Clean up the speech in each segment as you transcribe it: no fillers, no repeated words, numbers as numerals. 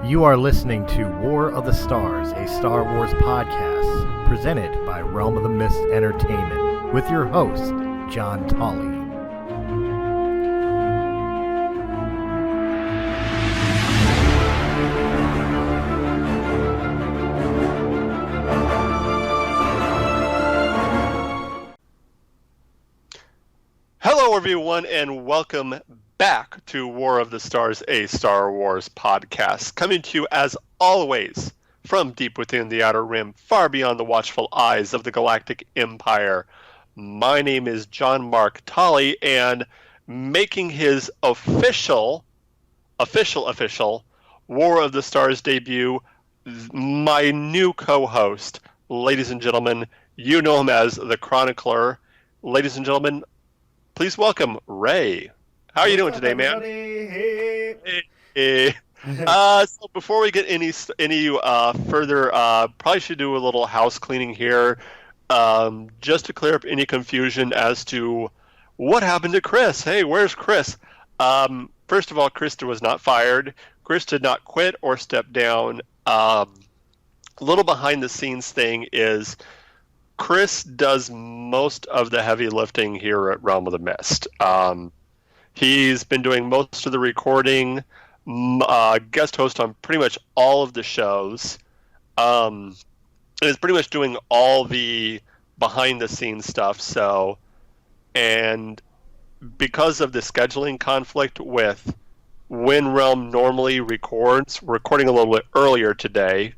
You are listening to War of the Stars, a Star Wars podcast presented by Realm of the Mist Entertainment with your host, John Tolly. Hello, everyone, and welcome back to War of the Stars, a Star Wars podcast, coming to you as always from deep within the Outer Rim, far beyond the watchful eyes of the Galactic Empire. My name is John Mark Tolly, and making his official War of the Stars debut, my new co-host, ladies and gentlemen, you know him as the Chronicler. Ladies and gentlemen, please welcome Ray. How are you doing today, man? Hey. So before we get any further, probably should do a little house cleaning here, just to clear up any confusion as to what happened to Chris. Hey, where's Chris? First of all, Chris was not fired. Chris did not quit or step down. A little behind the scenes thing is Chris does most of the heavy lifting here at Realm of the Mist. He's been doing most of the recording, guest host on pretty much all of the shows, and is pretty much doing all the behind-the-scenes stuff. So, and because of the scheduling conflict with when Realm normally records, we're recording a little bit earlier today,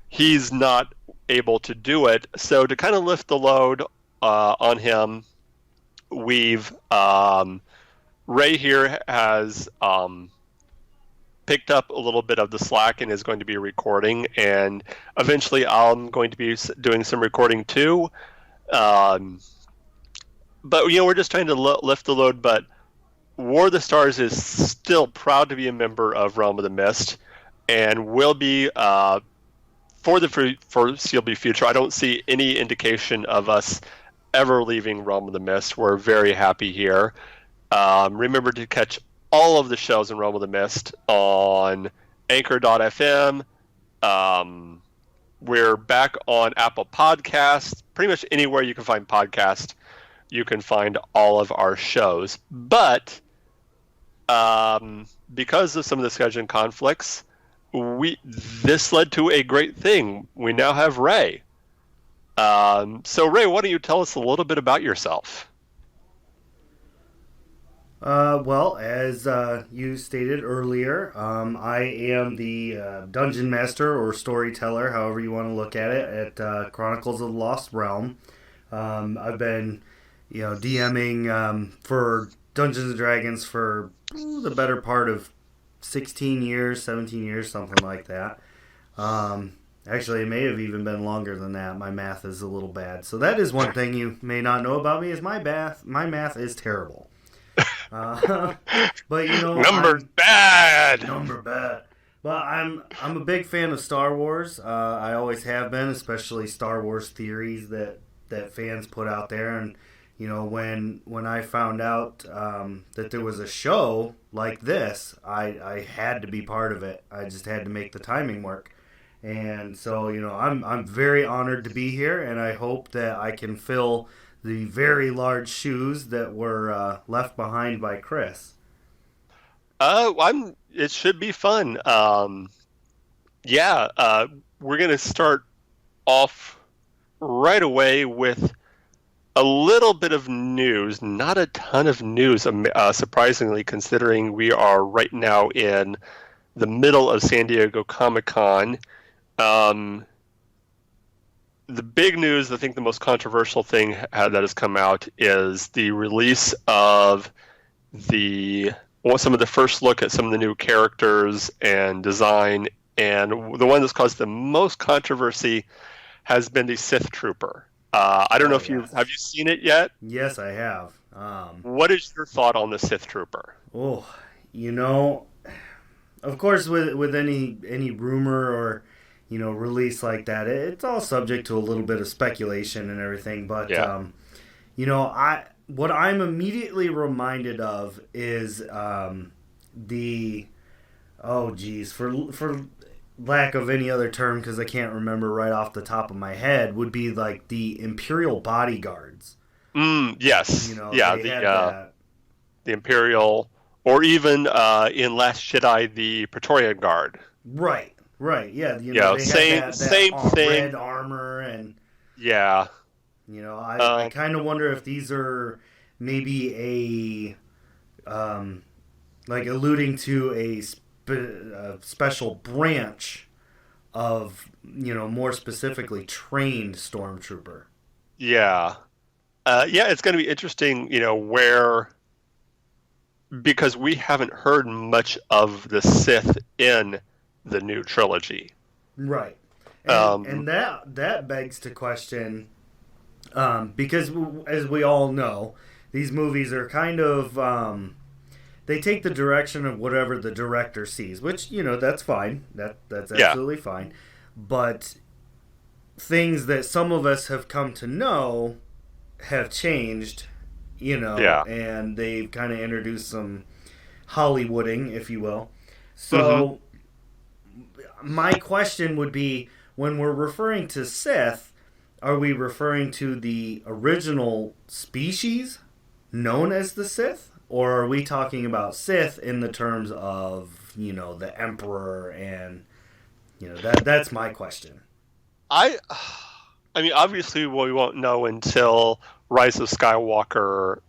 he's not able to do it. So to kind of lift the load on him, we've Ray here has picked up a little bit of the slack and is going to be recording, and eventually I'm going to be doing some recording too. But we're just trying to lift the load. But War of the Stars is still proud to be a member of Realm of the Mist, and will be for the foreseeable future. I don't see any indication of us ever leaving Realm of the Mist. We're very happy here. Remember to catch all of the shows in Realm of the Mist on Anchor.fm. We're back on Apple Podcasts. Pretty much anywhere you can find podcasts, you can find all of our shows. But because of some of the scheduling conflicts, this led to a great thing. We now have Ray. So Ray, why don't you tell us a little bit about yourself? Well, as you stated earlier, I am the dungeon master or storyteller, however you want to look at it, at Chronicles of the Lost Realm. I've been, DMing for Dungeons and Dragons for the better part of 16 years, 17 years, something like that. Actually, it may have even been longer than that. My math is a little bad. So that is one thing you may not know about me, is my math is terrible. But Number bad. But I'm a big fan of Star Wars. I always have been, especially Star Wars theories that fans put out there. And when I found out that there was a show like this, I had to be part of it. I just had to make the timing work. And so, I'm very honored to be here, and I hope that I can fill the very large shoes that were left behind by Chris. It should be fun. We're going to start off right away with a little bit of news. Not a ton of news, surprisingly, considering we are right now in the middle of San Diego Comic-Con. The big news, I think the most controversial thing that has come out, is the release of some of the first look at some of the new characters and design, and the one that's caused the most controversy has been the Sith Trooper. I don't know if have you seen it yet? Yes, I have. What is your thought on the Sith Trooper? Oh, of course, with any rumor or release like that, it's all subject to a little bit of speculation and everything. But what I'm immediately reminded of is the Oh, geez. For lack of any other term, because I can't remember right off the top of my head, would be like the Imperial bodyguards. Yes. You know, Yeah, they had that. the Imperial, or even in Last Jedi, the Praetorian Guard. Right, right. Yeah, you know, Yeah, they had that same thing. red armor, and Yeah. you know, I Um, kind of wonder if these are maybe like alluding to a special branch of, you know, more specifically trained stormtrooper. yeah. Yeah, it's going to be interesting, because we haven't heard much of the Sith in the new trilogy. Right. Um, And that begs to question, because as we all know, these movies are kind of they take the direction of whatever the director sees, which, you know, that's fine. That's yeah. absolutely fine. But things that some of us have come to know have changed, you know, Yeah. and they've kind of introduced some Hollywooding, if you will. Mm-hmm. So my question would be, when we're referring to Sith, are we referring to the original species known as the Sith? Or are we talking about Sith in the terms of, you know, the Emperor, and, you know, that's my question. I, I mean, obviously, we won't know until Rise of Skywalker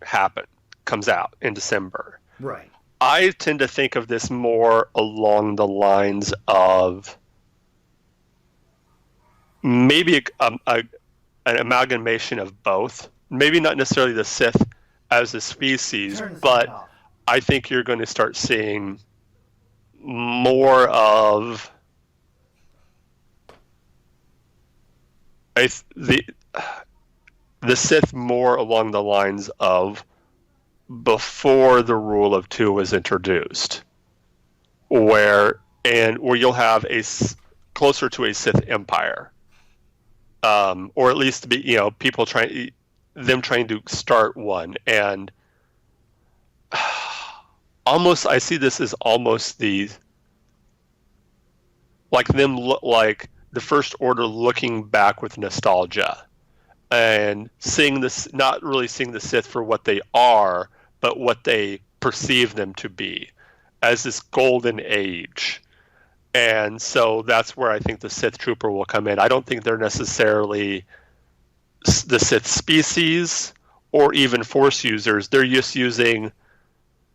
comes out in December. Right. I tend to think of this more along the lines of maybe an amalgamation of both. Maybe not necessarily the Sith as a species, but I think you're going to start seeing more of the Sith more along the lines of before the rule of two was introduced, where you'll have closer to a Sith empire, or at least people trying to start one, and almost I see this as almost like the First Order looking back with nostalgia and seeing this, not really seeing the Sith for what they are, but what they perceive them to be as this golden age. And so that's where I think the Sith Trooper will come in. I don't think they're necessarily the Sith species or even Force users. They're just using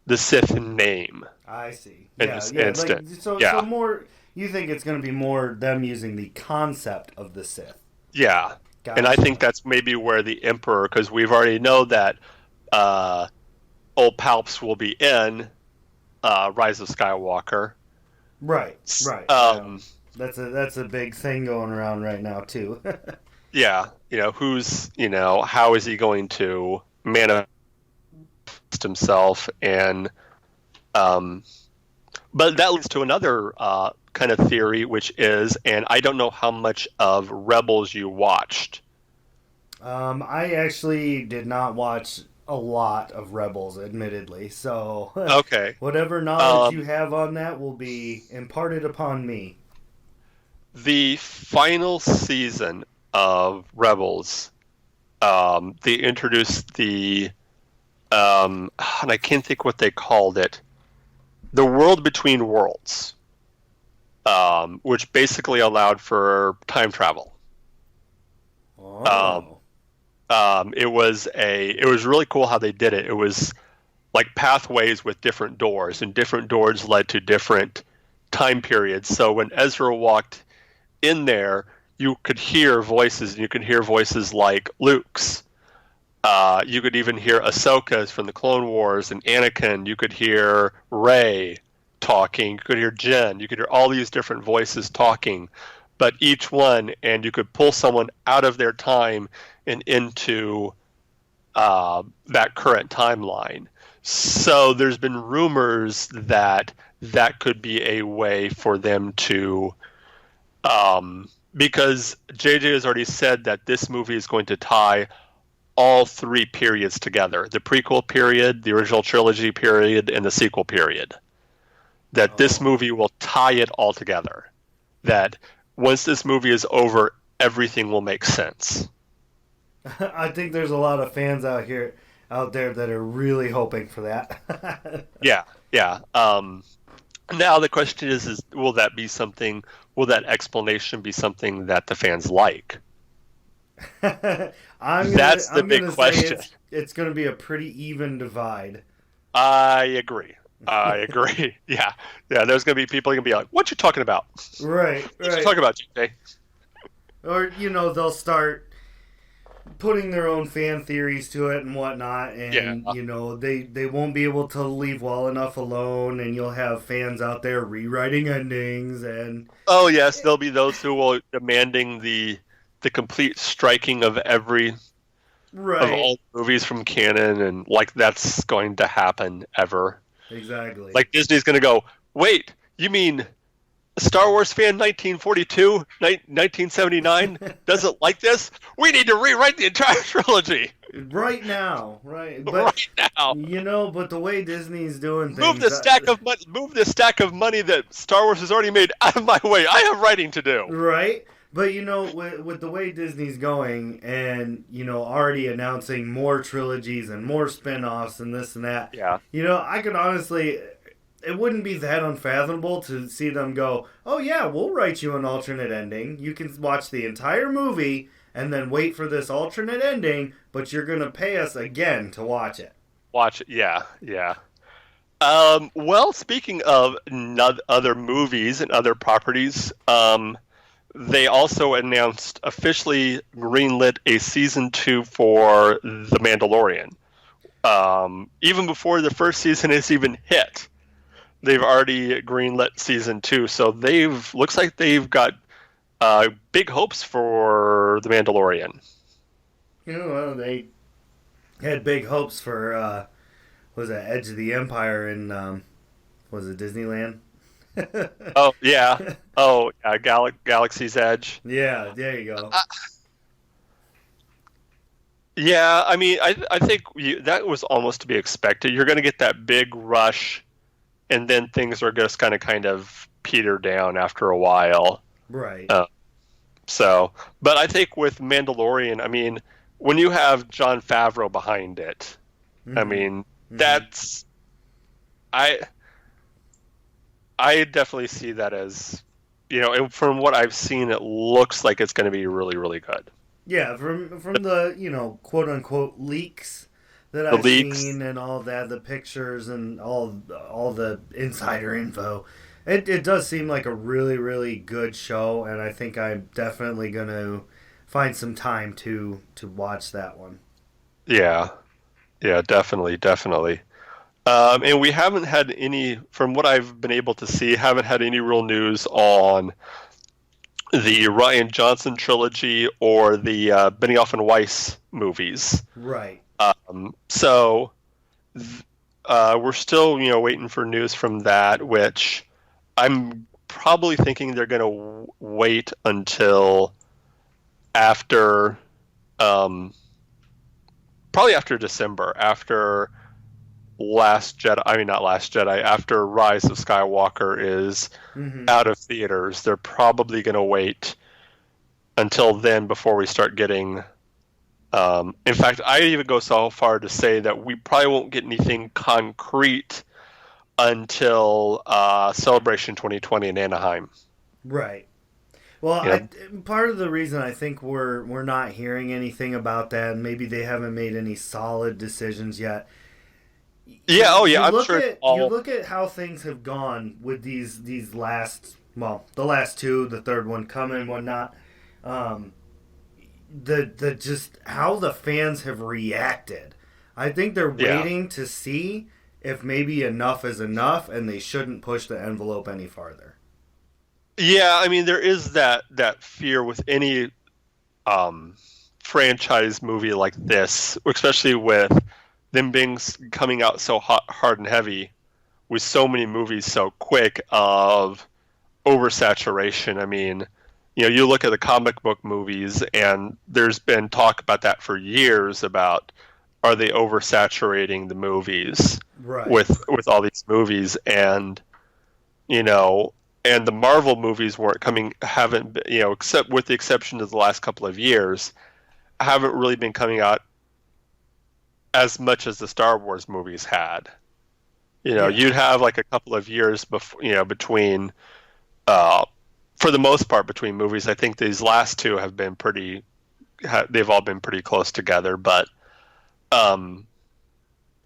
the Sith name. I see. In this instant. So more, you think it's going to be more them using the concept of the Sith. Yeah. Gotcha. And I think that's maybe where the Emperor, because we've already know that old Palps will be in Rise of Skywalker. Right. That's a big thing going around right now too. Yeah, how is he going to manifest himself, and but that leads to another kind of theory, which is, and I don't know how much of Rebels you watched. I actually did not watch a lot of Rebels, admittedly. So okay, whatever knowledge you have on that will be imparted upon me. The final season of Rebels, they introduced the, and I can't think what they called it, the world between worlds, which basically allowed for time travel. Oh. It was really cool how they did it. It was like pathways with different doors, and different doors led to different time periods. So when Ezra walked in there, you could hear voices, and you could hear voices like Luke's. You could even hear Ahsoka's from the Clone Wars, and Anakin. You could hear Ray talking. You could hear Jen. You could hear all these different voices talking, but each one, and you could pull someone out of their time and into that current timeline. So there's been rumors that could be a way for them to, because JJ has already said that this movie is going to tie all three periods together: the prequel period, the original trilogy period, and the sequel period. that this movie will tie it all together. That once this movie is over, everything will make sense. I think there's a lot of fans out there that are really hoping for that. Yeah. Now the question is will that be something? Will that explanation be something that the fans like? That's the big question. It's going to be a pretty even divide. I agree. Yeah. There's going to be people going to be like, "What you talking about?" Right. What you talking about, GJ? Or they'll start putting their own fan theories to it and whatnot, and they won't be able to leave well enough alone, and you'll have fans out there rewriting endings and. Oh yes, there'll be those who will demanding the complete striking of every. Right. Of all movies from canon, and like that's going to happen ever. Exactly. Like Disney's going to go, wait, you mean Star Wars fan 1942, 1979 doesn't like this? We need to rewrite the entire trilogy. Right now, right? But, right now. But the way Disney's doing things... Move the stack of money that Star Wars has already made out of my way. I have writing to do. Right? But, with the way Disney's going and, already announcing more trilogies and more spin-offs and this and that, I could honestly... It wouldn't be that unfathomable to see them go, oh, yeah, we'll write you an alternate ending. You can watch the entire movie and then wait for this alternate ending, but you're going to pay us again to watch it. Yeah. Well, speaking of other movies and other properties... they also announced officially greenlit a season 2 for The Mandalorian. Even before the first season has even hit, they've already greenlit season 2. So looks like they've got big hopes for The Mandalorian. They had big hopes for Edge of the Empire in was it Disneyland? Oh yeah. Galaxy's Edge. Yeah, there you go. Yeah, I mean, I think that was almost to be expected. You're going to get that big rush, and then things are just kind of peter down after a while. Right. But I think with Mandalorian, I mean, when you have Jon Favreau behind it, I mean, that's I definitely see that as, and from what I've seen, it looks like it's going to be really, really good. Yeah, from the, quote unquote leaks that I've seen and all that, the pictures and all the insider info, it does seem like a really, really good show, and I think I'm definitely going to find some time to watch that one. Yeah, definitely. And we haven't had any, from what I've been able to see, haven't had any real news on the Rian Johnson trilogy or the Benioff and Weiss movies. Right. So we're still, waiting for news from that, which I'm probably thinking they're going to wait until after, probably after December, after after Rise of Skywalker is out of theaters. They're probably going to wait until then before we start getting... in fact, I even go so far to say that we probably won't get anything concrete until Celebration 2020 in Anaheim. Right. Well, part of the reason I think we're not hearing anything about that, and maybe they haven't made any solid decisions yet. Yeah, I'm sure. You look at how things have gone with these last, the last two, the third one coming, whatnot. The just how the fans have reacted. I think they're waiting to see if maybe enough is enough, and they shouldn't push the envelope any farther. Yeah, I mean, there is that fear with any franchise movie like this, especially with them coming out so hard and heavy with so many movies so quick of oversaturation. I mean, you look at the comic book movies, and there's been talk about that for years about are they oversaturating the movies with all these movies, and you know, and the Marvel movies weren't coming, haven't been, you know, except with the exception of the last couple of years, haven't really been coming out as much as the Star Wars movies had. You know, Yeah. you'd have like a couple of years before, you know, between, uh, for the most part, between movies. I think these last two have been pretty, they've all been pretty close together. But, um,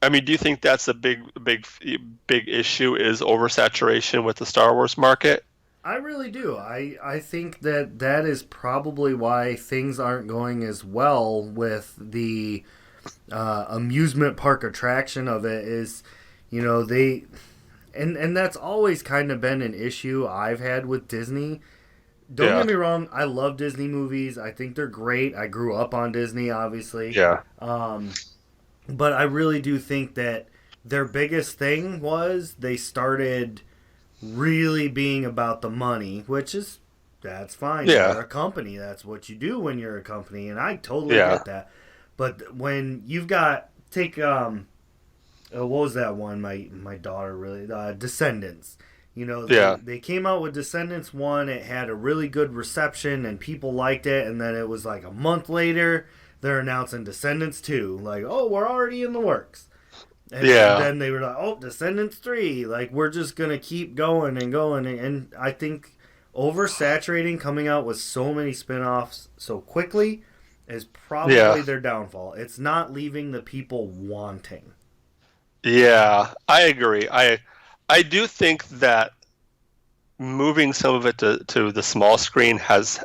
I mean, do you think that's a big issue? Is oversaturation with the Star Wars market? I really do. I think that is probably why things aren't going as well with the amusement park attraction of it. Is, you know, they and that's always kind of been an issue I've had with Disney. Don't Yeah. get me wrong, I love Disney movies. I think they're great. I grew up on Disney, obviously. Yeah. But I really do think that their biggest thing was they started really being about the money, which is that's fine. Yeah. You're a company. That's what you do when you're a company, and I totally Yeah. get that. But when you've got what was that one? My daughter really Descendants. You know, Yeah. they came out with Descendants 1. It had a really good reception and people liked it. And then it was like a month later, they're announcing Descendants 2. Like, oh, we're already in the works. And Yeah. then they were like, oh, Descendants 3. Like, we're just going to keep going and going. And I think oversaturating, coming out with so many spin-offs so quickly is probably Yeah. their downfall. It's not leaving the people wanting. Yeah, I agree. I do think that moving some of it to the small screen has,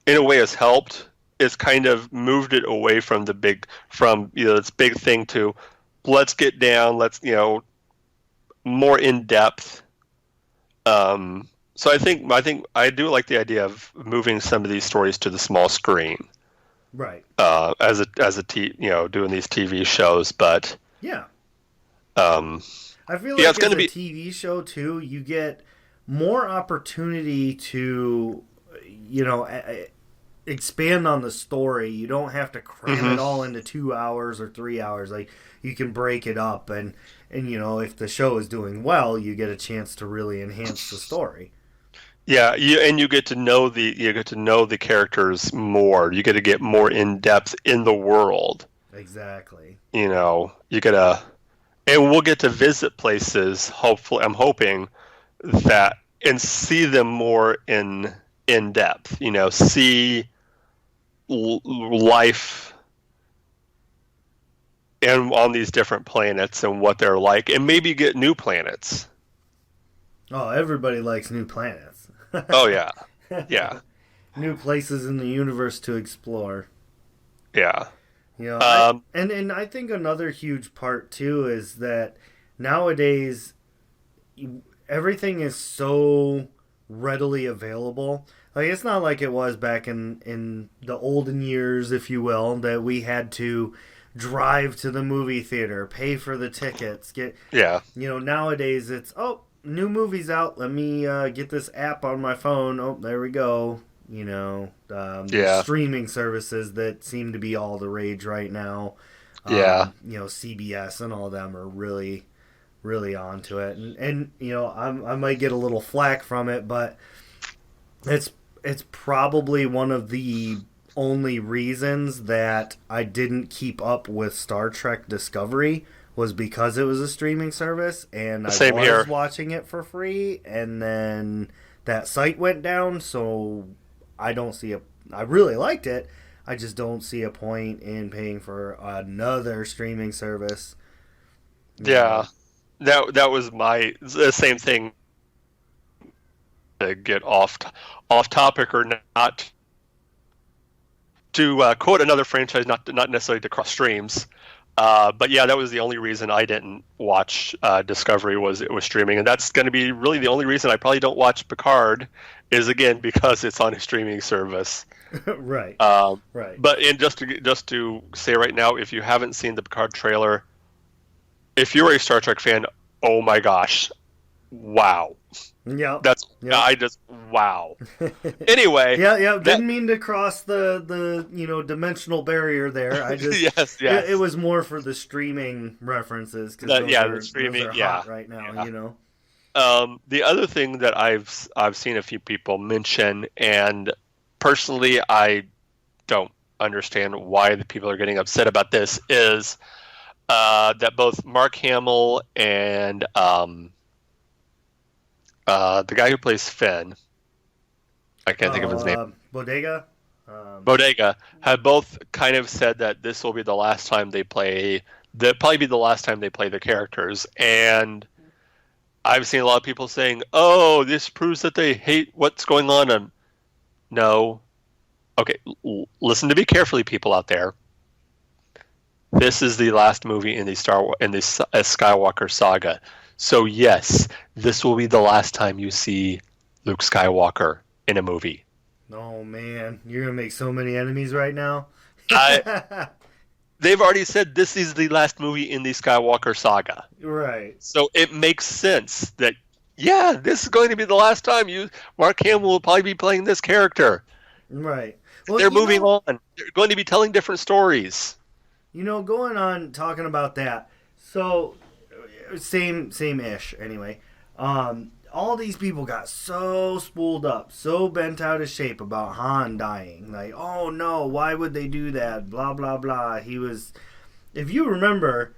in a way, has helped. It's kind of moved it away from this big thing to let's get down, let's, you know, more in depth. So I think I do like the idea of moving some of these stories to the small screen, Right. you know, doing these TV shows, but Yeah. um, I feel yeah, like it's gonna as a be. TV show too, you get more opportunity to, you know, expand on the story. You don't have to cram it all into 2 hours or 3 hours. Like you can break it up, and you know, if the show is doing well, you get a chance to really enhance the story. Yeah, you get to know the characters more. You get to get more in depth in the world. Exactly. You know, and we'll get to visit places. Hopefully, I'm hoping that and see them more in depth. You know, see life and on these different planets and what they're like, and maybe get new planets. Oh, everybody likes new planets. Oh yeah, yeah, New places in the universe to explore. yeah. You know, Um, and I think another huge part too is that nowadays everything is so readily available. Like it's not like it was back in the olden years, if you will, that we had to drive to the movie theater, pay for the tickets, get Yeah. you know, nowadays it's new movie's out. Let me get this app on my phone. Oh, there we go. You know, Yeah. streaming services that seem to be all the rage right now. Yeah. You know, CBS and all of them are really, really onto it. And you know, I might get a little flack from it, but it's probably one of the only reasons that I didn't keep up with Star Trek Discovery was because it was a streaming service and I Same was here. watching it for free, and then that site went down, so I really liked it. I just don't see a point in paying for another streaming service. Yeah. That was the same thing. To get off topic or not, to quote another franchise, not necessarily to cross streams, but yeah, that was the only reason I didn't watch Discovery, was it was streaming, and that's going to be really the only reason I probably don't watch Picard, is again because it's on a streaming service. Right. Right. But just to say right now, if you haven't seen the Picard trailer, if you're a Star Trek fan, oh my gosh, wow. Yeah. I just wow. Anyway, Yeah. Didn't mean to cross the you know, dimensional barrier there. I just yes. It was more for the streaming references because The streaming, those are yeah, hot right now. yeah. You know. The other thing that I've seen a few people mention, and personally I don't understand why the people are getting upset about this, is that both Mark Hamill and the guy who plays Finn, I can't think of his name, Bodega. Bodega, have both kind of said that this will be the last time they play. That probably be the last time they play the characters, and I've seen a lot of people saying, "Oh, this proves that they hate what's going on." And no, okay, listen to me carefully, people out there. This is the last movie in the Skywalker saga, so yes, this will be the last time you see Luke Skywalker in a movie. Oh man, you're gonna make so many enemies right now. They've already said this is the last movie in the Skywalker saga. Right. So it makes sense that, yeah, this is going to be the last time Mark Hamill will probably be playing this character. Right. Well, they're moving on. They're going to be telling different stories. Going on, talking about that. So, same-ish, anyway. All these people got so spooled up, so bent out of shape about Han dying. Like, oh no, why would they do that? Blah, blah, blah. If you remember,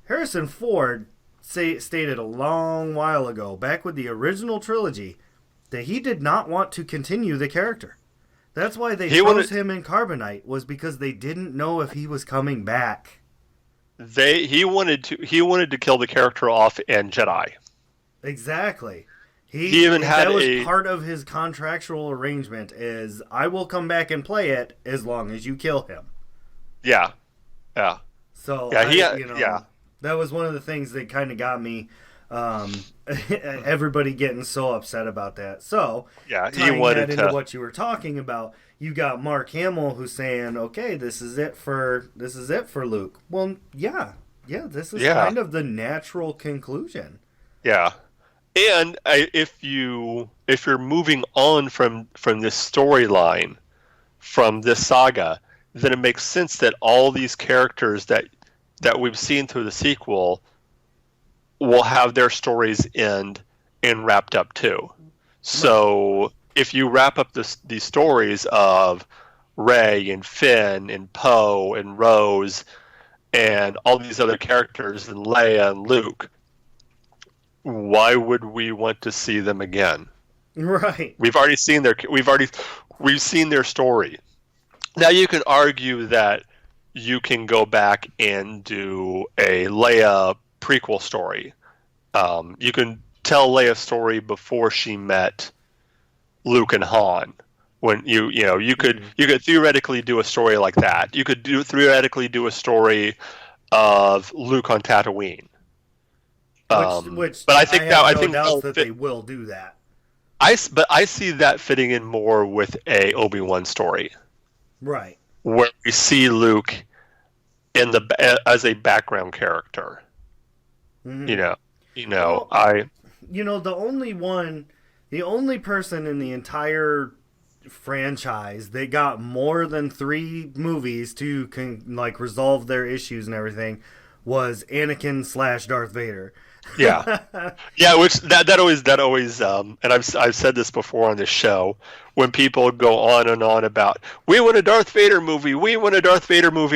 Harrison Ford stated a long while ago, back with the original trilogy, that he did not want to continue the character. That's why they froze him in carbonite, was because they didn't know if he was coming back. He wanted to kill the character off in Jedi. Exactly. He even had that was part of his contractual arrangement, is I will come back and play it as long as you kill him. Yeah. So yeah, that was one of the things that kind of got me. Everybody getting so upset about that. So yeah, he wanted into what you were talking about. You got Mark Hamill who's saying, "Okay, this is it for Luke." Well, yeah, this is kind of the natural conclusion. Yeah. And if you're moving on from this storyline, from this saga, then it makes sense that all these characters that we've seen through the sequel will have their stories end and wrapped up too. So if you wrap up these stories of Ray and Finn and Poe and Rose and all these other characters and Leia and Luke, why would we want to see them again? Right. We've seen their story. Now you can argue that you can go back and do a Leia prequel story. You can tell Leia's story before she met Luke and Han. When you could theoretically do a story like that. You could theoretically do a story of Luke on Tatooine. But I think that they will do that. But I see that fitting in more with a Obi-Wan story, right? Where we see Luke as a background character. Mm-hmm. The only person in the entire franchise that got more than 3 movies to resolve their issues and everything was Anakin / Darth Vader. Yeah, which that always and I've said this before on this show, when people go on and on about we want a Darth Vader movie,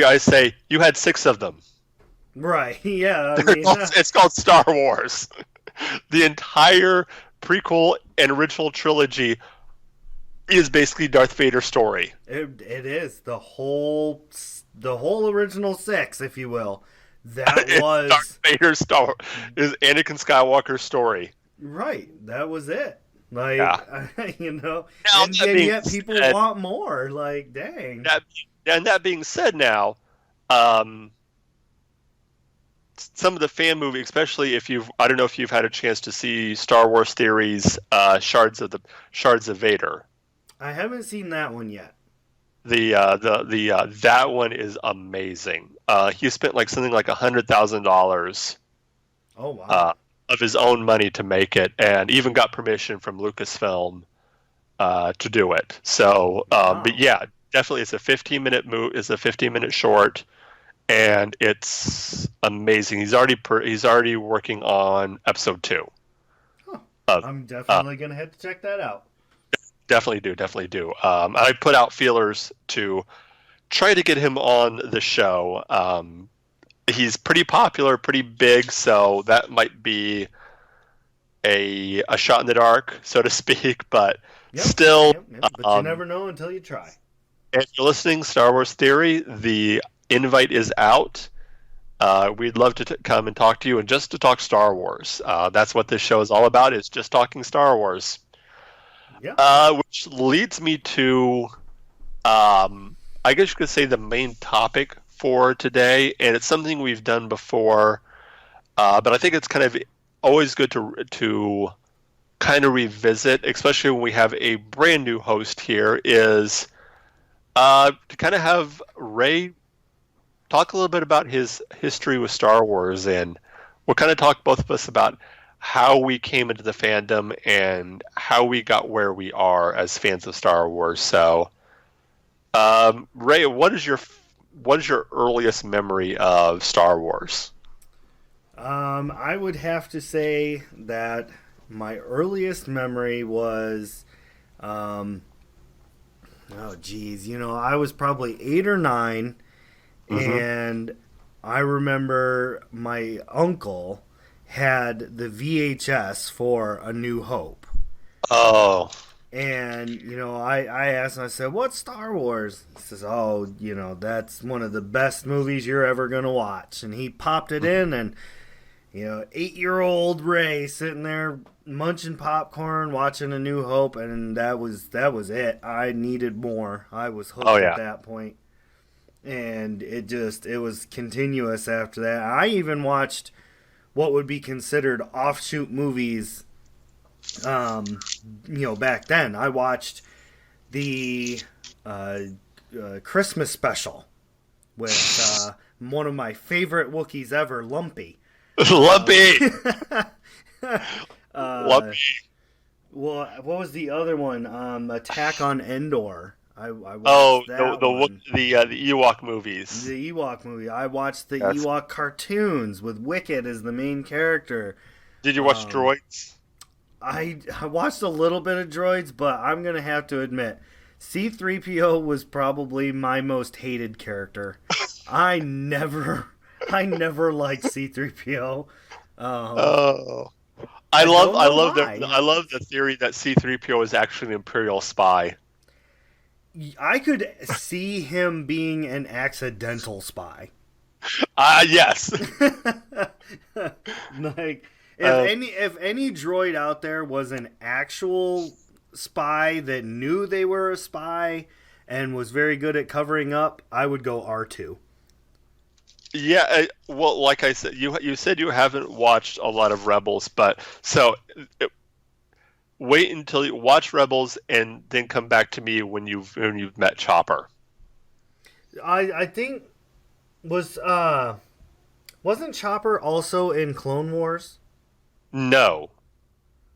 I say you had 6 of them. Right. Yeah. It's called Star Wars. The entire prequel and original trilogy is basically Darth Vader's story. It is the whole original 6, if you will. That was Darth Vader's story. Is Anakin Skywalker's story. Right. That was it. and yet people want more. Like, dang. That being said, now, some of the fan movies, especially I don't know if you've had a chance to see Star Wars Theories, Shards of Vader. I haven't seen that one yet. That one is amazing. He spent something like $100,000. Oh wow! Of his own money to make it, and even got permission from Lucasfilm to do it. So, wow. But yeah, definitely, it's a 15-minute short, and it's amazing. He's already working on episode 2. I'm definitely going to have to check that out. Definitely do. I put out feelers to try to get him on the show. He's pretty popular, pretty big, so that might be a shot in the dark, so to speak. But still, But you never know until you try. If you're listening, Star Wars Theory, the invite is out. We'd love to come and talk to you, and just to talk Star Wars. That's what this show is all about, is just talking Star Wars. Yeah. Which leads me to, I guess you could say, the main topic for today, and it's something we've done before, but I think it's kind of always good to kind of revisit, especially when we have a brand new host here, is to kind of have Ray talk a little bit about his history with Star Wars, and we'll kind of talk, both of us, about how we came into the fandom and how we got where we are as fans of Star Wars. So, Ray, what is your earliest memory of Star Wars? I would have to say that my earliest memory was, I was probably 8 or 9, and I remember my uncle had the VHS for A New Hope. Oh. And, I asked him, I said, "What's Star Wars?" He says, "Oh, that's one of the best movies you're ever going to watch." And he popped it in, and, 8-year-old Ray sitting there munching popcorn, watching A New Hope, and that was it. I needed more. I was hooked at that point. And it was continuous after that. I even watched what would be considered offshoot movies, back then. I watched the Christmas special with one of my favorite Wookiees ever, Lumpy. Lumpy! Lumpy. Well, what was the other one? Attack on Endor. I watched the Ewok movies. The Ewok movie. I watched the Ewok cartoons with Wicket as the main character. Did you watch Droids? I watched a little bit of Droids, but I'm gonna have to admit, C-3PO was probably my most hated character. I never liked C-3PO. I love the theory that C-3PO is actually an Imperial spy. I could see him being an accidental spy. Yes. If any droid out there was an actual spy that knew they were a spy and was very good at covering up, I would go R2. Yeah, well, like I said, you said you haven't watched a lot of Rebels, but wait until you watch Rebels and then come back to me when you've met Chopper. I think wasn't Chopper also in Clone Wars? No.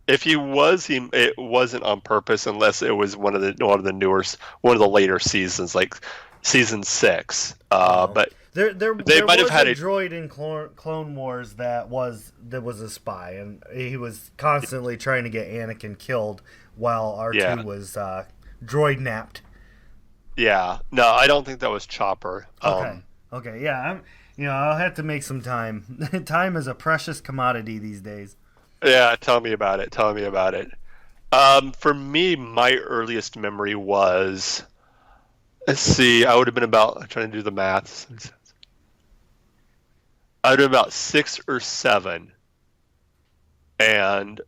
If he was, it wasn't on purpose, unless it was one of the later seasons, like season 6. But There might have had a droid in Clone Wars that was a spy, and he was constantly trying to get Anakin killed while R2 was droid napped. Yeah, no, I don't think that was Chopper. Okay, yeah, I'll have to make some time. Time is a precious commodity these days. Yeah, tell me about it. For me, my earliest memory was, let's see, I would have been about, trying to do the math. I would have been about 6 or 7, and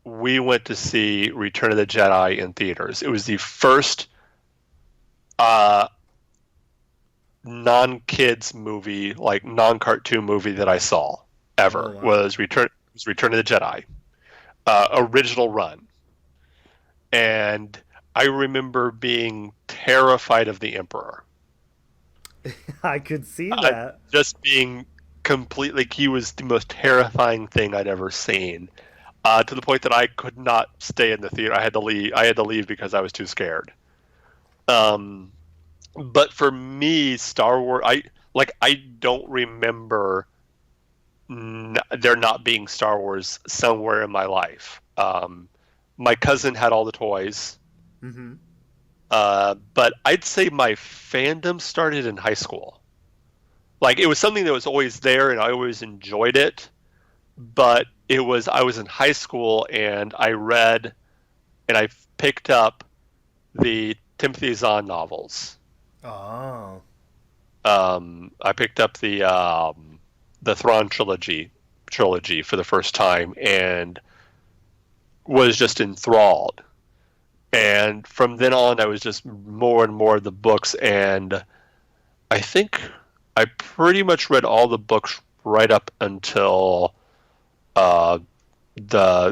we went to see Return of the Jedi in theaters. It was the first non-kids movie, like non-cartoon movie that I saw ever. Oh, wow. was Return of the Jedi, original run, and I remember being terrified of the Emperor. I could see that. Just being completely, he was the most terrifying thing I'd ever seen, to the point that I could not stay in the theater. I had to leave because I was too scared. But for me, Star Wars, I don't remember there not being Star Wars somewhere in my life. My cousin had all the toys. Mm-hmm. But I'd say my fandom started in high school. Like, it was something that was always there, and I always enjoyed it. But I was in high school, and I read, and I picked up the Timothy Zahn novels. Oh. I picked up the Thrawn trilogy for the first time, and was just enthralled. And from then on, I was just more and more of the books, and I think I pretty much read all the books right up until the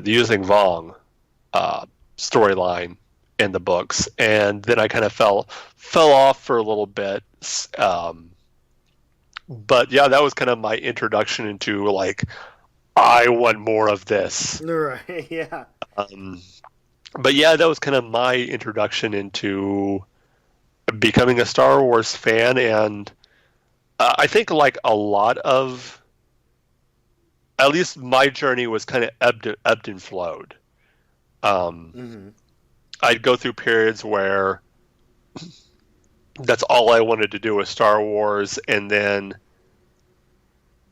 Using Vong storyline in the books, and then I kind of fell off for a little bit. But yeah, that was kind of my introduction into, like, I want more of this. Right. Yeah. But yeah, that was kind of my introduction into becoming a Star Wars fan, and I think, like a lot of, at least my journey was kind of ebbed and flowed. I'd go through periods where that's all I wanted to do was Star Wars, and then,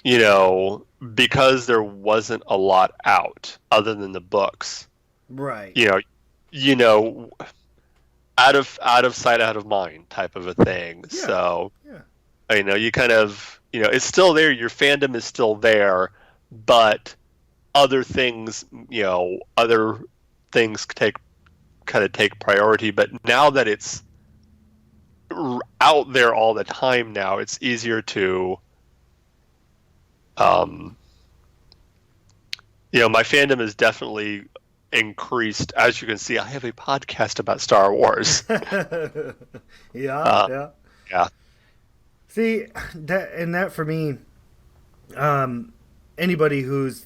because there wasn't a lot out other than the books. Right. Out of sight, out of mind type of a thing. Yeah. So, you kind of, it's still there. Your fandom is still there, but other things, take priority. But now that it's out there all the time now, it's easier to, my fandom is definitely increased. As you can see, I have a podcast about Star Wars. Yeah. See, that for me, anybody who's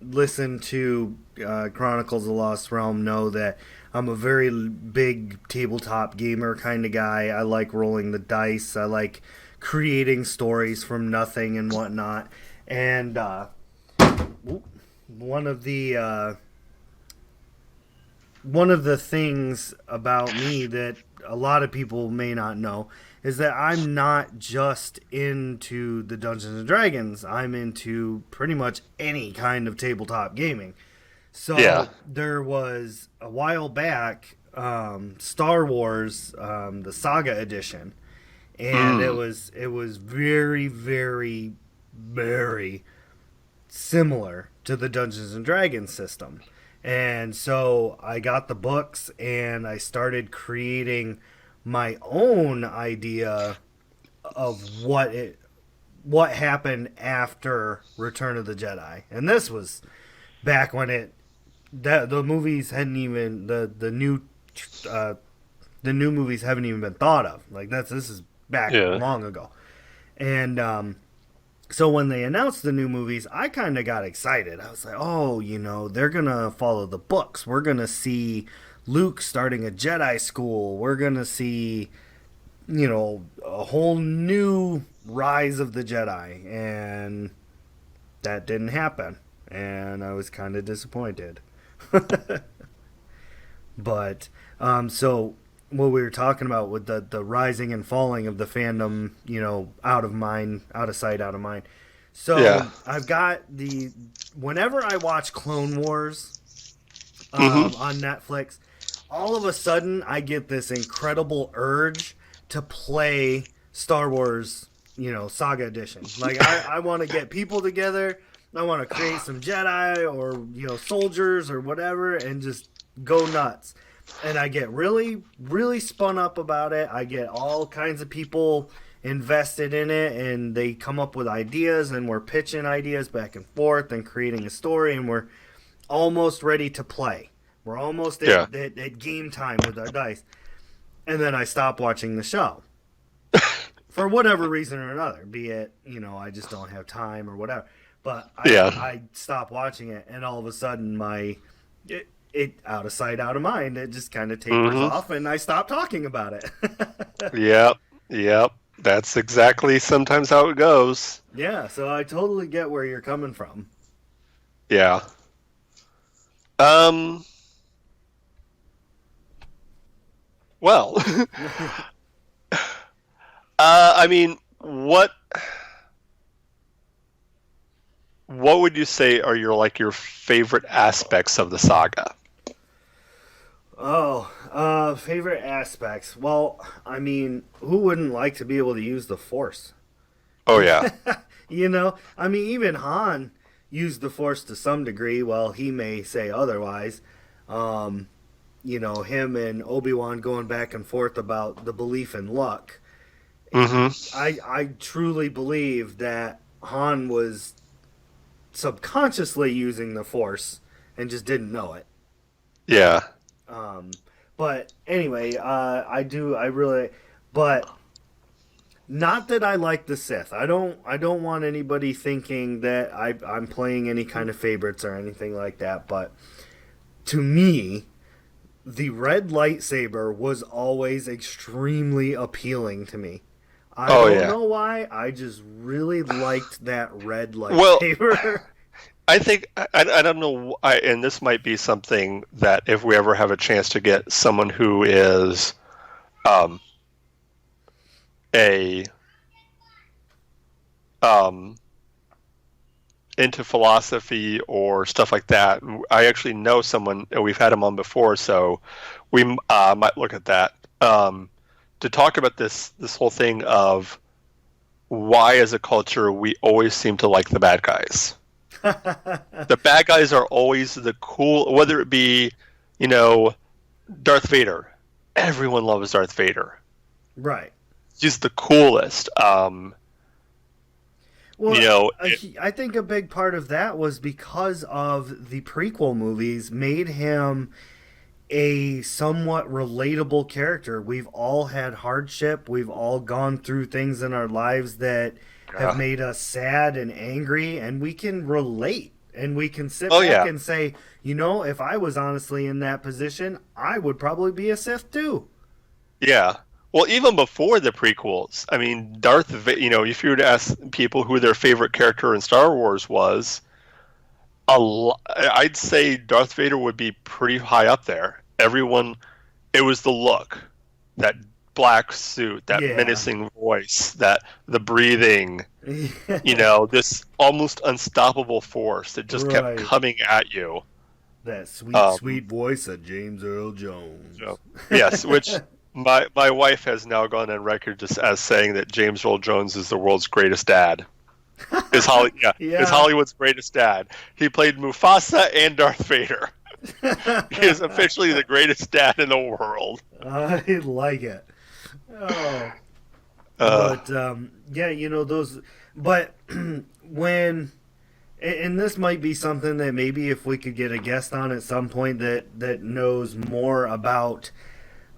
listened to Chronicles of the Lost Realm know that I'm a very big tabletop gamer kind of guy. I like rolling the dice. I like creating stories from nothing and whatnot. And one of the things about me that a lot of people may not know is that I'm not just into the Dungeons and Dragons. I'm into pretty much any kind of tabletop gaming. So there was a while back, Star Wars, the Saga Edition, and it was very, very, very similar to the Dungeons and Dragons system. And so I got the books and I started creating my own idea of what happened after Return of the Jedi. And this was back when the movies hadn't even the new movies haven't even been thought of. Like this is back long ago. And so when they announced the new movies, I kind of got excited. I was like, oh, they're going to follow the books. We're going to see Luke starting a Jedi school. We're going to see, a whole new rise of the Jedi. And that didn't happen. And I was kind of disappointed. But, so what we were talking about with the rising and falling of the fandom, out of sight, out of mind. So I've got whenever I watch Clone Wars on Netflix, all of a sudden I get this incredible urge to play Star Wars, Saga Edition. Like I want to get people together. I want to create some Jedi or, soldiers or whatever and just go nuts. And I get really, really spun up about it. I get all kinds of people invested in it, and they come up with ideas, and we're pitching ideas back and forth and creating a story, and we're almost ready to play. We're almost at game time with our dice. And then I stop watching the show. For whatever reason or another, be it, I just don't have time or whatever. But I stop watching it, and all of a sudden it out of sight, out of mind. It just kind of tapers off, and I stop talking about it. Yep. That's exactly sometimes how it goes. Yeah, so I totally get where you're coming from. Yeah. Um. Well, I mean, what would you say are your favorite aspects of the saga? Oh, favorite aspects. Well, I mean, who wouldn't like to be able to use the Force? Oh yeah. I mean, even Han used the Force to some degree, while he may say otherwise. Um, him and Obi-Wan going back and forth about the belief in luck. Mm-hmm. I truly believe that Han was subconsciously using the Force and just didn't know it. Yeah. But anyway, I really, but not that I like the Sith. I don't want anybody thinking that I'm playing any kind of favorites or anything like that. But to me, the red lightsaber was always extremely appealing to me. I don't know why. I just really liked that red lightsaber. Well, I think I don't know, and this might be something that if we ever have a chance to get someone who is a into philosophy or stuff like that. I actually know someone, and we've had him on before, so we might look at that to talk about this whole thing of why, as a culture, we always seem to like the bad guys. The bad guys are always the cool, whether it be, Darth Vader. Everyone loves Darth Vader. Right. He's the coolest. Well, I think a big part of that was because of the prequel movies made him a somewhat relatable character. We've all had hardship. We've all gone through things in our lives that have made us sad and angry, and we can relate. And we can sit back and say, if I was honestly in that position, I would probably be a Sith too. Yeah. Well, even before the prequels, I mean, Darth Vader, if you were to ask people who their favorite character in Star Wars was, I'd say Darth Vader would be pretty high up there. Everyone, it was the look, that black suit, that menacing voice, the breathing, this almost unstoppable force that just kept coming at you. That sweet voice of James Earl Jones. Yes, which my wife has now gone on record just as saying that James Earl Jones is the world's greatest dad. Is Hollywood's greatest dad. He played Mufasa and Darth Vader. He is officially the greatest dad in the world. I like it. Oh. But those. But when, and this might be something that maybe if we could get a guest on at some point that knows more about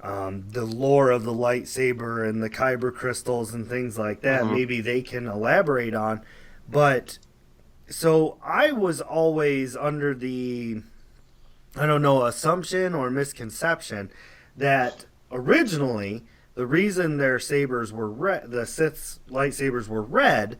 the lore of the lightsaber and the kyber crystals and things like that, maybe they can elaborate on. But so I was always under the, assumption or misconception that originally the reason their sabers were red, the Sith's lightsabers were red,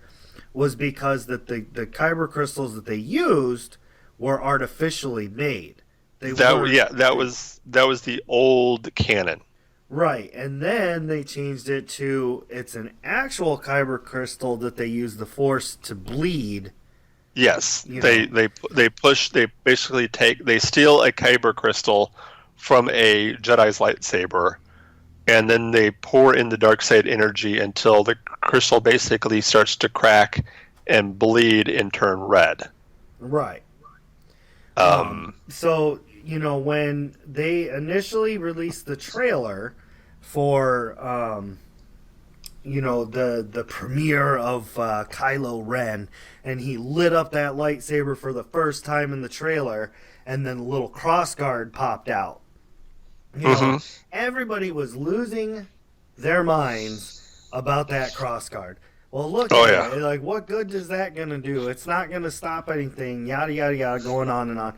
was because that the kyber crystals that they used were artificially made. That was the old canon. Right, and then they changed it to it's an actual kyber crystal that they use the Force to bleed. Yes, they steal a kyber crystal from a Jedi's lightsaber, and then they pour in the dark side energy until the crystal basically starts to crack and bleed and turn red. Right. So when they initially released the trailer for the premiere of Kylo Ren, and he lit up that lightsaber for the first time in the trailer, and then a little crossguard popped out. Everybody was losing their minds about that crossguard. Well, look at it. Like, what good is that going to do? It's not going to stop anything, yada, yada, yada, going on and on.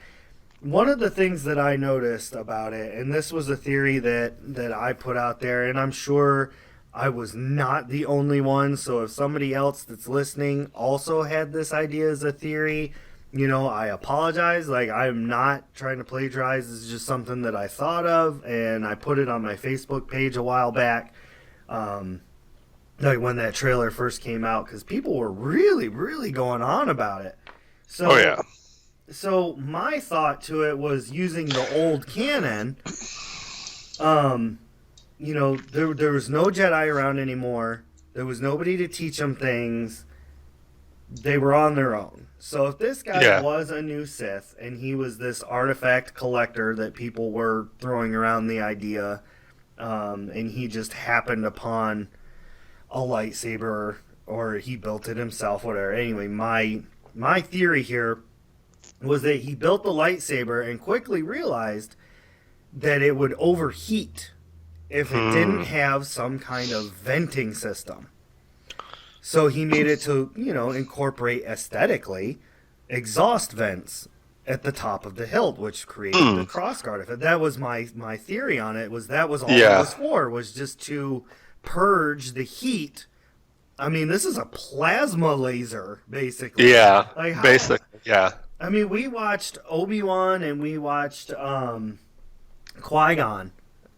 One of the things that I noticed about it, and this was a theory that I put out there, and I'm sure I was not the only one, so if somebody else that's listening also had this idea as a theory, I apologize. Like, I'm not trying to plagiarize. This is just something that I thought of, and I put it on my Facebook page a while back. Like when that trailer first came out, because people were really, really going on about it. So, Oh yeah. So my thought to it was using the old canon. There was no Jedi around anymore. There was nobody to teach them things. They were on their own. So if this guy was a new Sith and he was this artifact collector that people were throwing around the idea, and he just happened upon a lightsaber, or he built it himself, whatever. Anyway, my theory here was that he built the lightsaber and quickly realized that it would overheat if it didn't have some kind of venting system. So he made it to, incorporate aesthetically exhaust vents at the top of the hilt, which created the crossguard effect. That was my theory on it. That was all it was for, was just to purge the heat. I mean, this is a plasma laser, basically. Yeah, like basically, yeah. I mean, we watched Obi-Wan and we watched Qui-Gon.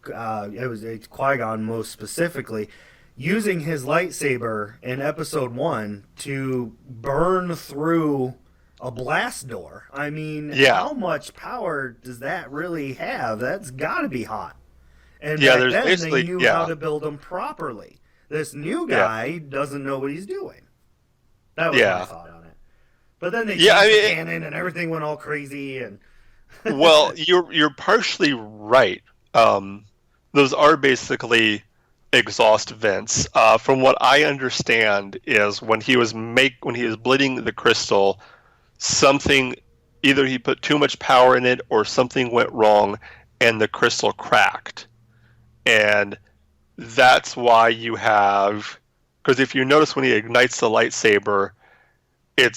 It was Qui-Gon most specifically, using his lightsaber in Episode 1 to burn through a blast door. I mean, how much power does that really have? That's got to be hot. And back then, they knew how to build them properly. This new guy doesn't know what he's doing. That was my thought on it. But then they changed the canon and everything went all crazy. And well, you're partially right. Those are basically exhaust vents. From what I understand, is when he was bleeding the crystal, something, either he put too much power in it or something went wrong, and the crystal cracked. And that's why you have, because if you notice when he ignites the lightsaber, it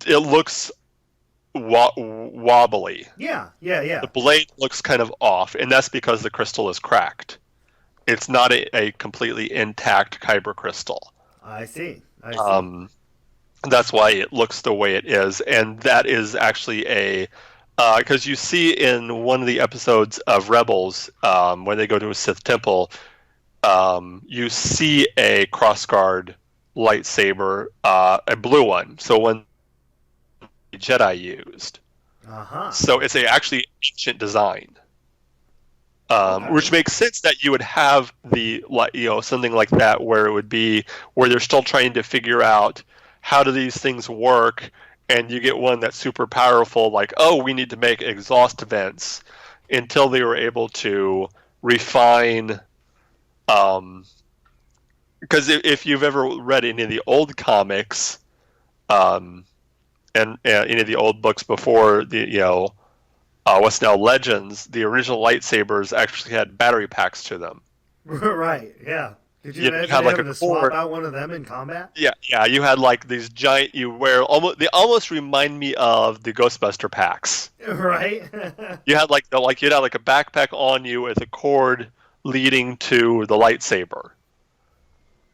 looks wobbly. Yeah. The blade looks kind of off, and that's because the crystal is cracked. It's not a completely intact kyber crystal. I see. That's why it looks the way it is, and that is actually because you see in one of the episodes of Rebels, when they go to a Sith temple, you see a crossguard lightsaber, a blue one. So when the Jedi used, so it's actually ancient design, which makes sense that you would have something like that where it would be where they're still trying to figure out how do these things work. And you get one that's super powerful, like, oh, we need to make exhaust vents, until they were able to refine. Because if you've ever read any of the old comics, and any of the old books before the what's now Legends, the original lightsabers actually had battery packs to them. Right. Yeah. Did you imagine having to swap out one of them in combat? Yeah. You had like these giant. They almost remind me of the Ghostbuster packs. Right. You had you'd have like a backpack on you with a cord leading to the lightsaber.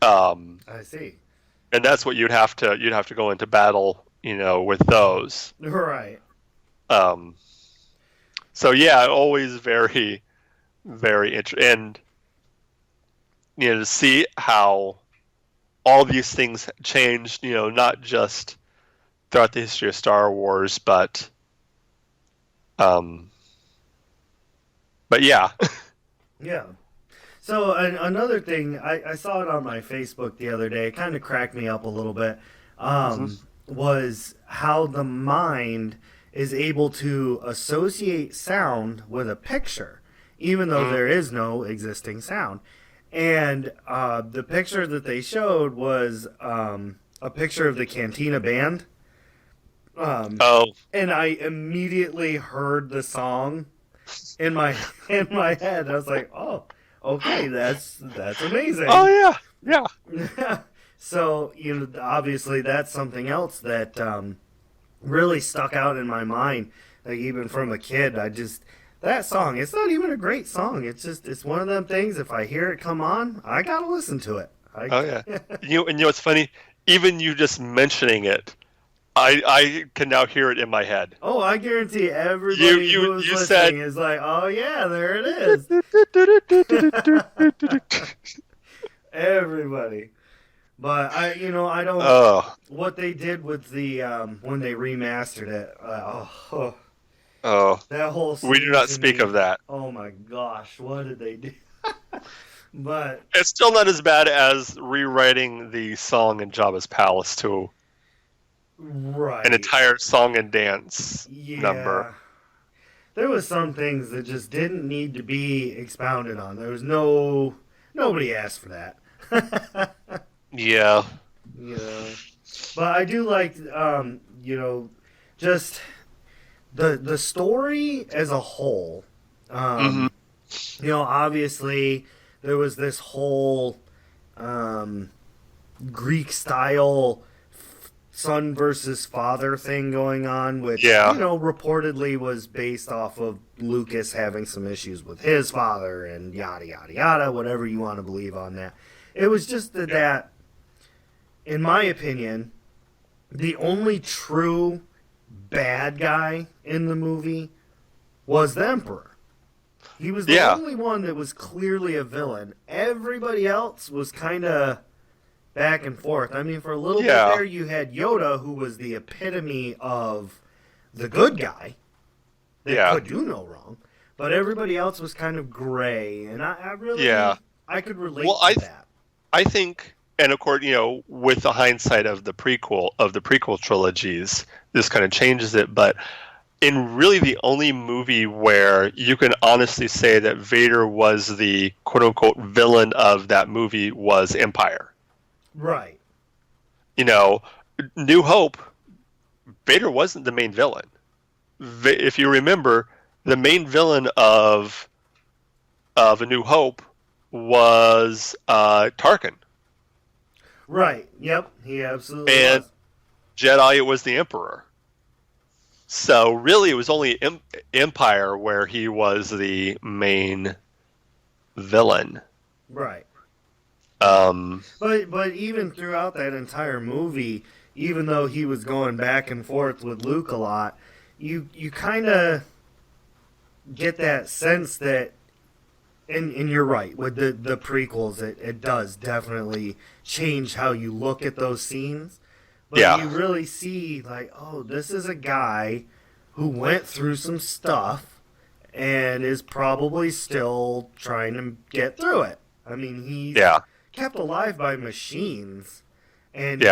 I see. And that's what you'd have to go into battle, with those. Right. So yeah, always very, very interesting. And to see how all these things changed, not just throughout the history of Star Wars, but yeah. Yeah. So another thing, I saw it on my Facebook the other day, it kind of cracked me up a little bit, was how the mind is able to associate sound with a picture, even though there is no existing sound. And the picture that they showed was a picture of the Cantina Band. And I immediately heard the song in my head. I was like, oh, okay, that's amazing. Oh yeah. So obviously that's something else that really stuck out in my mind. Like even from a kid, that song, it's not even a great song. It's one of them things. If I hear it come on, I gotta listen to it. Oh yeah. And it's funny. Even you just mentioning it I can now hear it in my head. Oh, I guarantee everybody who's you listening said is like, oh yeah, there it is. Everybody. But I don't. Oh, What they did with the when they remastered it, oh. that whole We do scene not to speak me. of that. Oh my gosh, what did they do? But It's still not as bad as rewriting the song in Jabba's palace to right, an entire song and dance number. there was some things that just didn't need to be expounded on. There was nobody asked for that. Yeah. But I do like just the story as a whole. Obviously there was this whole Greek style son versus father thing going on, which reportedly was based off of Lucas having some issues with his father and yada yada yada, whatever you want to believe on that. It was just that, in my opinion, the only true bad guy in the movie was the Emperor. He was the only one that was clearly a villain. Everybody else was kind of back and forth. I mean, for a little bit there, you had Yoda, who was the epitome of the good guy that could do no wrong. But everybody else was kind of gray, and I really I could relate to that. I think, and of course, with the hindsight of the prequel trilogies, this kind of changes it. But in really the only movie where you can honestly say that Vader was the quote unquote villain of that movie was Empire. Right. New Hope, Vader wasn't the main villain. If you remember, the main villain of A New Hope was Tarkin. Right. Yep. He absolutely and was. Jedi, it was the Emperor. So really, it was only Empire where he was the main villain. Right. But even throughout that entire movie, even though he was going back and forth with Luke a lot, you kind of get that sense that, and you're right, with the prequels, it does definitely change how you look at those scenes. But you really see, like, oh, this is a guy who went through some stuff and is probably still trying to get through it. I mean, he's kept alive by machines, and he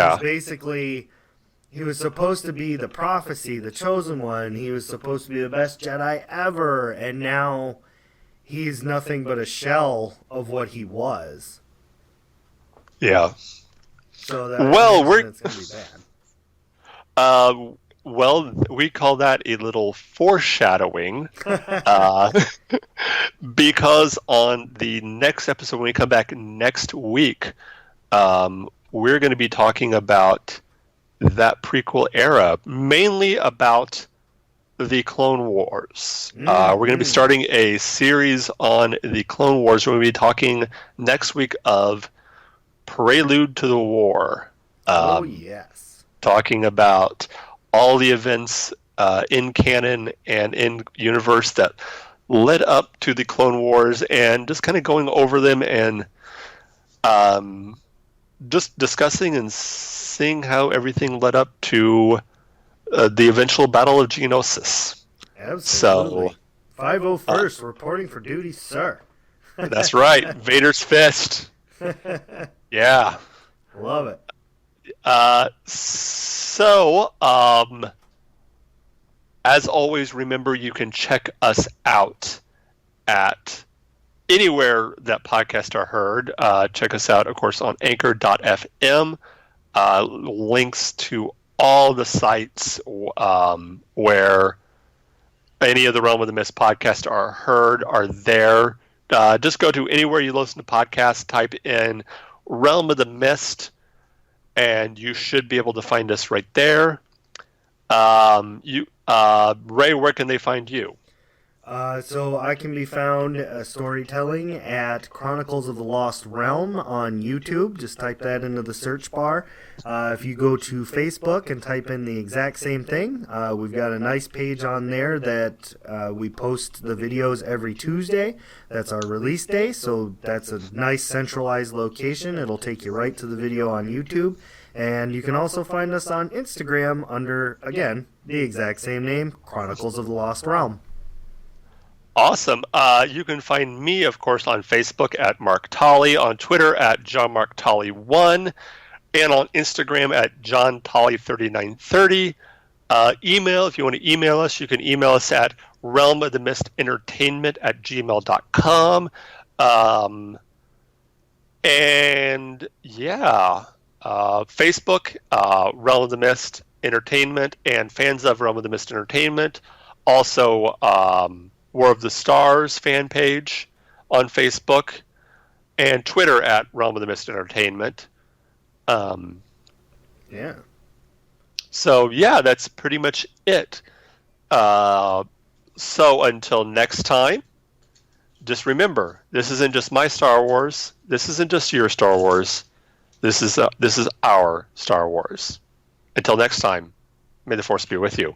was supposed to be the prophecy, the chosen one. He was supposed to be the best Jedi ever, and now he's nothing but a shell of what he was. Yeah. So it's going to be bad. We call that a little foreshadowing, because on the next episode, when we come back next week, we're going to be talking about that prequel era, mainly about the Clone Wars. We're going to be starting a series on the Clone Wars. We're going to be talking next week of Prelude to the War. Yes. Talking about all the events in canon and in universe that led up to the Clone Wars, and just kind of going over them and just discussing and seeing how everything led up to the eventual Battle of Geonosis. Absolutely. 501st, reporting for duty, sir. That's right. Vader's fist. Yeah. Love it. As always, remember you can check us out at anywhere that podcasts are heard. Check us out, of course, on anchor.fm. Links to all the sites where any of the Realm of the Mist podcasts are heard are there. Just go to anywhere you listen to podcasts, type in Realm of the Mist, and you should be able to find us right there. Ray, where can they find you? So I can be found storytelling at Chronicles of the Lost Realm on YouTube. Just type that into the search bar. If you go to Facebook and type in the exact same thing, we've got a nice page on there that we post the videos every Tuesday. That's our release day, so that's a nice centralized location. It'll take you right to the video on YouTube. And you can also find us on Instagram under, again, the exact same name, Chronicles of the Lost Realm. Awesome. You can find me, of course, on Facebook at Mark Tolly, on Twitter at JohnMarkTolly1, and on Instagram at JohnTolly3930. Email, if you want to email us, you can email us at realmofthemistentertainment@gmail.com. Facebook, Realm of the Mist Entertainment, and fans of Realm of the Mist Entertainment. Also, War of the Stars fan page on Facebook, and Twitter at Realm of the Mist Entertainment. Yeah. So, yeah, that's pretty much it. So until next time, just remember, this isn't just my Star Wars. This isn't just your Star Wars. This is our Star Wars. Until next time, may the Force be with you.